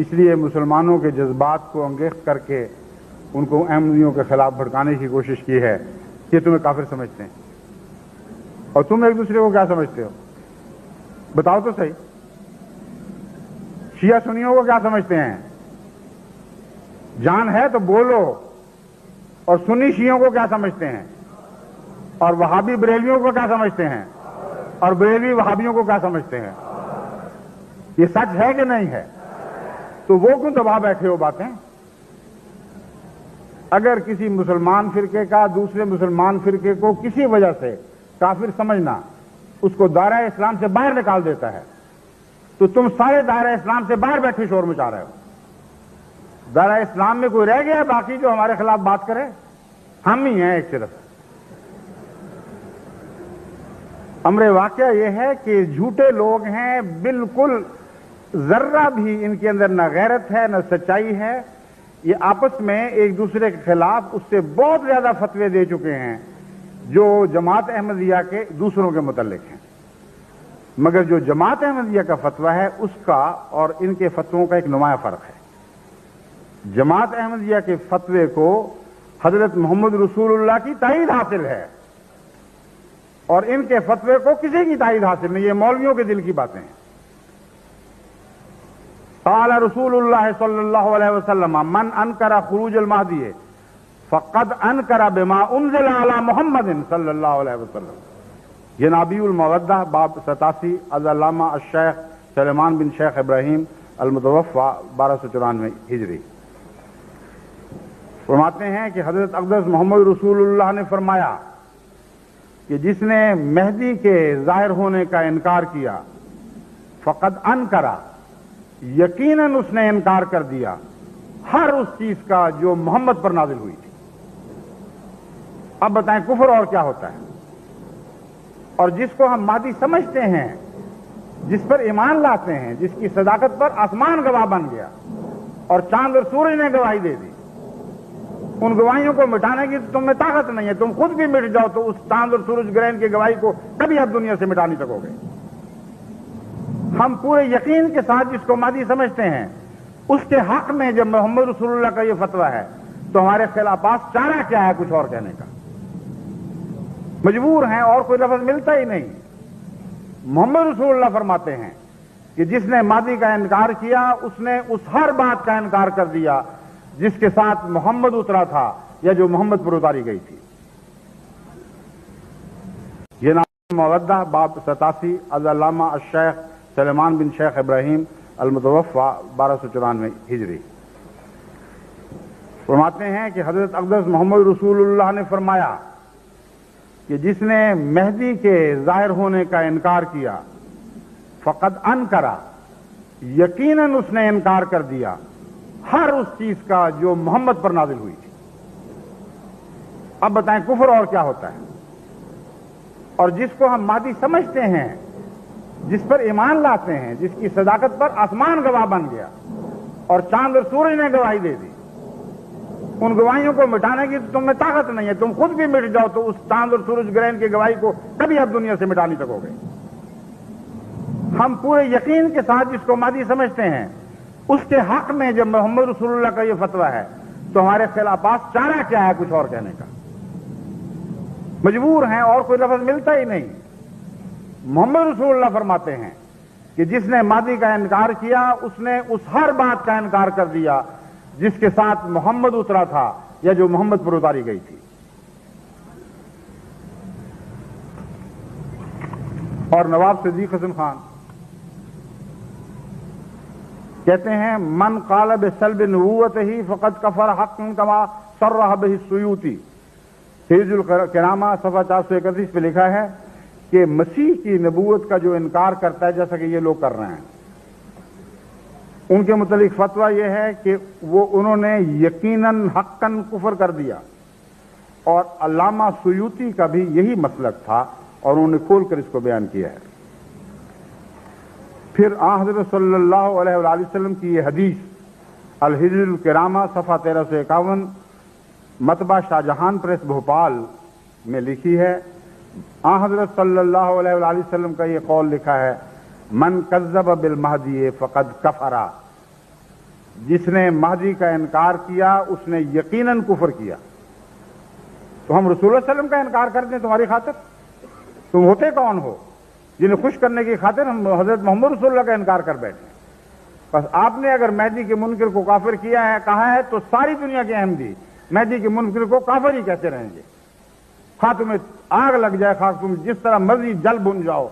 اس لیے مسلمانوں کے جذبات کو انگیخت کر کے ان کو احمدیوں کے خلاف بھڑکانے کی کوشش کی ہے کہ تمہیں کافر سمجھتے ہیں، اور تم ایک دوسرے کو کیا سمجھتے ہو؟ بتاؤ تو صحیح، شیعہ سنیوں کو کیا سمجھتے ہیں؟ جان ہے تو بولو۔ اور سنی شیعوں کو کیا سمجھتے ہیں؟ اور وہابی بریلویوں کو کیا سمجھتے ہیں؟ اور بریلوی وہابیوں کو کیا سمجھتے ہیں؟ یہ سچ ہے کہ نہیں ہے؟ تو وہ کیوں دبا بیٹھے ہو باتیں؟ اگر کسی مسلمان فرقے کا دوسرے مسلمان فرقے کو کسی وجہ سے کافر سمجھنا اس کو دائرہ اسلام سے باہر نکال دیتا ہے، تو تم سارے دائرہ اسلام سے باہر بیٹھے شور مچا رہے ہو۔ دائرہ اسلام میں کوئی رہ گیا باقی جو ہمارے خلاف بات کرے؟ ہم ہی ہیں ایک صرف۔ امر واقعہ یہ ہے کہ جھوٹے لوگ ہیں، بالکل ذرہ بھی ان کے اندر نہ غیرت ہے نہ سچائی ہے، یہ آپس میں ایک دوسرے کے خلاف اس سے بہت زیادہ فتوے دے چکے ہیں جو جماعت احمدیہ کے دوسروں کے متعلق ہیں، مگر جو جماعت احمدیہ کا فتویٰ ہے اس کا اور ان کے فتووں کا ایک نمایاں فرق ہے۔ جماعت احمدیہ کے فتوے کو حضرت محمد رسول اللہ کی تائید حاصل ہے، اور ان کے فتوے کو کسی کی تائید حاصل نہیں، یہ مولویوں کے دل کی باتیں ہیں۔ قال رسول اللہ صلی اللہ علیہ وسلم من انکر خروج المہدی فقد انکر بما انزل علی محمد صلی اللہ علیہ وسلم، یہ نبی المودہ باب 87 از علامہ الشیخ سلیمان بن شیخ ابراہیم المتوفی 1294 ہجری۔ فرماتے ہیں کہ حضرت اقدس محمد رسول اللہ نے فرمایا کہ جس نے مہدی کے ظاہر ہونے کا انکار کیا فقد انکرا، یقیناً اس نے انکار کر دیا ہر اس چیز کا جو محمد پر نازل ہوئی تھی۔ اب بتائیں کفر اور کیا ہوتا ہے؟ اور جس کو ہم مہدی سمجھتے ہیں، جس پر ایمان لاتے ہیں، جس کی صداقت پر آسمان گواہ بن گیا اور چاند اور سورج نے گواہی دے دی، ان گواہیوں کو مٹانے کی تم میں طاقت نہیں ہے، تم خود بھی مٹ جاؤ تو اس چاند اور سورج گرہن کی گواہی کو کبھی آپ دنیا سے مٹا نہیں سکو گے۔ ہم پورے یقین کے ساتھ جس کو مہدی سمجھتے ہیں اس کے حق میں جب محمد رسول اللہ کا یہ فتویٰ ہے تو ہمارے خلاف پاس چارہ کیا ہے کچھ اور کہنے کا؟ مجبور ہیں، اور کوئی لفظ ملتا ہی نہیں۔ محمد رسول اللہ فرماتے ہیں کہ جس نے مہدی کا انکار کیا اس نے اس ہر بات کا انکار کر دیا جس کے ساتھ محمد اترا تھا یا جو محمد پر اتاری گئی تھی۔ یہ نام مودہ باب 87 از علامہ الشیخ سلیمان بن شیخ ابراہیم المتوفی 1294 ہجری۔ فرماتے ہیں کہ حضرت اقدس محمد رسول اللہ نے فرمایا کہ جس نے مہدی کے ظاہر ہونے کا انکار کیا فقد انکرا، یقیناً اس نے انکار کر دیا ہر اس چیز کا جو محمد پر نازل ہوئی تھی۔ اب بتائیں کفر اور کیا ہوتا ہے؟ اور جس کو ہم مہدی سمجھتے ہیں، جس پر ایمان لاتے ہیں، جس کی صداقت پر آسمان گواہ بن گیا اور چاند اور سورج نے گواہی دے دی، ان گواہیوں کو مٹانے کی تم میں طاقت نہیں ہے، تم خود بھی مٹ جاؤ تو اس چاند اور سورج گرہن کی گواہی کو کبھی آپ دنیا سے مٹا نہیں سکو گے۔ ہم پورے یقین کے ساتھ جس کو مہدی سمجھتے ہیں اس کے حق میں جب محمد رسول اللہ کا یہ فتویٰ ہے تو ہمارے خلاف پاس چارہ کیا ہے کچھ اور کہنے کا؟ مجبور ہیں، اور کوئی لفظ ملتا ہی نہیں۔ محمد رسول اللہ فرماتے ہیں کہ جس نے مہدی کا انکار کیا اس نے اس ہر بات کا انکار کر دیا جس کے ساتھ محمد اترا تھا یا جو محمد پر اتاری گئی تھی۔ اور نواب صدیق حسن خان کہتے ہیں من قال بسلب نبوتہ فقد کفر حقا کما صرح بہ السیوطی، تیج الکرامہ صفحہ 431 پہ لکھا ہے کہ مسیح کی نبوت کا جو انکار کرتا ہے جیسا کہ یہ لوگ کر رہے ہیں، ان کے متعلق فتویٰ یہ ہے کہ انہوں نے یقیناً حقاً کفر کر دیا، اور علامہ سیوطی کا بھی یہی مسلک تھا اور انہوں نے کھول کر اس کو بیان کیا ہے۔ پھر حضرت صلی اللہ علیہ وآلہ وسلم کی یہ حدیث الحجر الکرامہ صفحہ 1351 مطبع شاہ جہان پریس بھوپال میں لکھی ہے۔ حضرت صلی اللہ علیہ وآلہ وسلم کا یہ قول لکھا ہے من کذب بالمہدی فقد کفرا، جس نے مہدی کا انکار کیا اس نے یقیناً کفر کیا. تو ہم رسول اللہ علیہ وسلم کا انکار کر دیں تمہاری خاطر؟ تم ہوتے کون ہو جنہیں خوش کرنے کی خاطر ہم حضرت محمد رسول اللہ کا انکار کر بیٹھے؟ بس آپ نے اگر مہدی کے منکر کو کافر کیا ہے کہا ہے تو ساری دنیا کے احمدی مہدی کے منکر کو کافر ہی کہتے رہیں گے. خواہ تمہیں آگ لگ جائے، خواہ تم جس طرح مرضی جل بن جاؤ،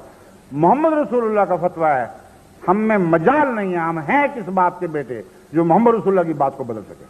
محمد رسول اللہ کا فتویٰ ہے. ہم میں مجال نہیں ہے، ہم ہیں کس باپ کے بیٹے جو محمد رسول اللہ کی بات کو بدل سکے.